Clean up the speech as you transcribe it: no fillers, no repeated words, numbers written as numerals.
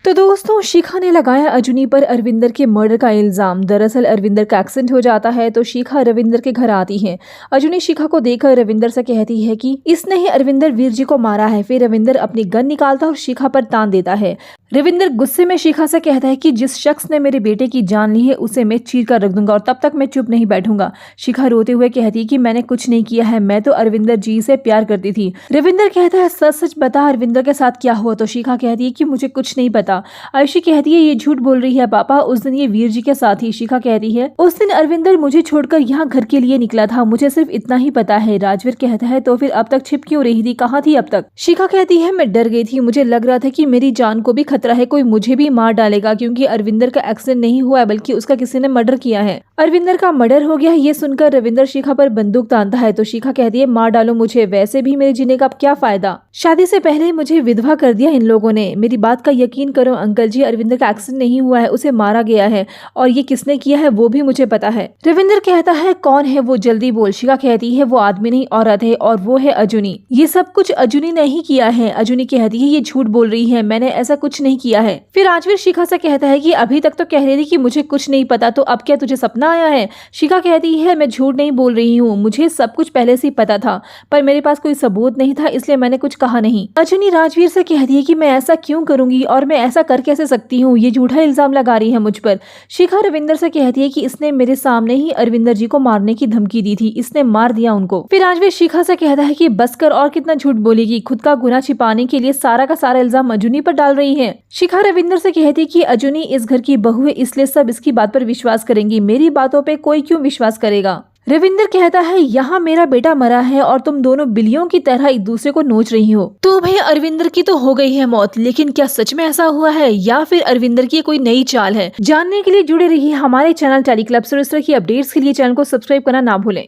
तो दोस्तों, शिखा ने लगाया अजूनी पर अरविंदर के मर्डर का इल्जाम। दरअसल अरविंदर का एक्सीडेंट हो जाता है तो शिखा रविंदर के घर आती है। अजूनी शिखा को देखकर रविंदर से कहती है कि इसने ही अरविंदर वीर जी को मारा है। फिर रविंदर अपनी गन निकालता और शिखा पर तान देता है। रविंदर गुस्से में शिखा से कहता है कि जिस शख्स ने मेरे बेटे की जान ली है उसे मैं चीर कर रख दूंगा और तब तक मैं चुप नहीं बैठूंगा। शिखा रोते हुए कहती है कि मैंने कुछ नहीं किया है, मैं तो अरविंदर जी से प्यार करती थी। रविंदर कहता है सच सच बता, अरविंदर के साथ क्या हुआ? तो शिखा कहती है कि मुझे कुछ नहीं पता। आयुषी कहती है ये झूठ बोल रही है पापा, उस दिन ये वीर जी के साथ ही। शिखा कहती है उस दिन अरविंदर मुझे छोड़कर यहाँ घर के लिए निकला था, मुझे सिर्फ इतना ही पता है। राजवीर कहता है तो फिर अब तक छिप क्यों रही थी, कहाँ थी अब तक? शिखा कहती है मैं डर गई थी, मुझे लग रहा था कि मेरी जान को भी खतरा है, कोई मुझे भी मार डालेगा, क्योंकि अरविंदर का एक्सीडेंट नहीं हुआ है बल्कि उसका किसी ने मर्डर किया है। अरविंदर का मर्डर हो गया। ये सुनकर रविंदर शिखा पर बंदूक तानता है तो शिखा कहती है मार डालो मुझे, वैसे भी मेरे जीने का क्या फायदा, शादी से पहले मुझे विधवा कर दिया इन लोगों ने। मेरी बात का यकीन करो अंकल जी, अरविंदर का एक्सीडेंट नहीं हुआ है, उसे मारा गया है और ये किसने किया है वो भी मुझे पता है। रविंदर कहता है कौन है वो, जल्दी बोल। शिखा कहती है वो आदमी नहीं औरत है और वो है अजूनी। ये सब कुछ अजूनी ने ही किया है। अजूनी कहती है ये झूठ बोल रही है, मैंने ऐसा कुछ नहीं किया है। फिर राजवीर शिखा से कहता है कि अभी तक तो कह रही थी कि मुझे कुछ नहीं पता, तो अब क्या तुझे सपना आया है? शिखा कहती है मैं झूठ नहीं बोल रही हूँ, मुझे सब कुछ पहले से ही पता था, पर मेरे पास कोई सबूत नहीं था इसलिए मैंने कुछ कहा नहीं। अजूनी राजवीर से कहती है कि मैं ऐसा क्यों करूंगी और मैं ऐसा कर कैसे सकती हूँ, ये झूठा इल्जाम लगा रही है मुझ पर। शिखा रविंदर से कहती है कि इसने मेरे सामने ही अरविंदर जी को मारने की धमकी दी थी, इसने मार दिया उनको। फिर राजवीर शिखा से कहता है कि बस कर, और कितना झूठ बोलेगी, खुद का गुनाह छिपाने के लिए सारा का सारा इल्जाम अजूनी पर डाल रही है। शिखा रविंदर से कहती है कि अजूनी इस घर की बहू है इसलिए सब इसकी बात पर विश्वास करेंगी, मेरी बातों पे कोई क्यों विश्वास करेगा? रविंदर कहता है यहाँ मेरा बेटा मरा है और तुम दोनों बिल्लियों की तरह एक दूसरे को नोच रही हो। तो भाई अरविंदर की तो हो गई है मौत, लेकिन क्या सच में ऐसा हुआ है या फिर अरविंदर की कोई नई चाल है? जानने के लिए जुड़े रहिए हमारे चैनल टेली क्लब से। इस तरह की अपडेट्स के लिए चैनल को सब्सक्राइब करना ना भूलें।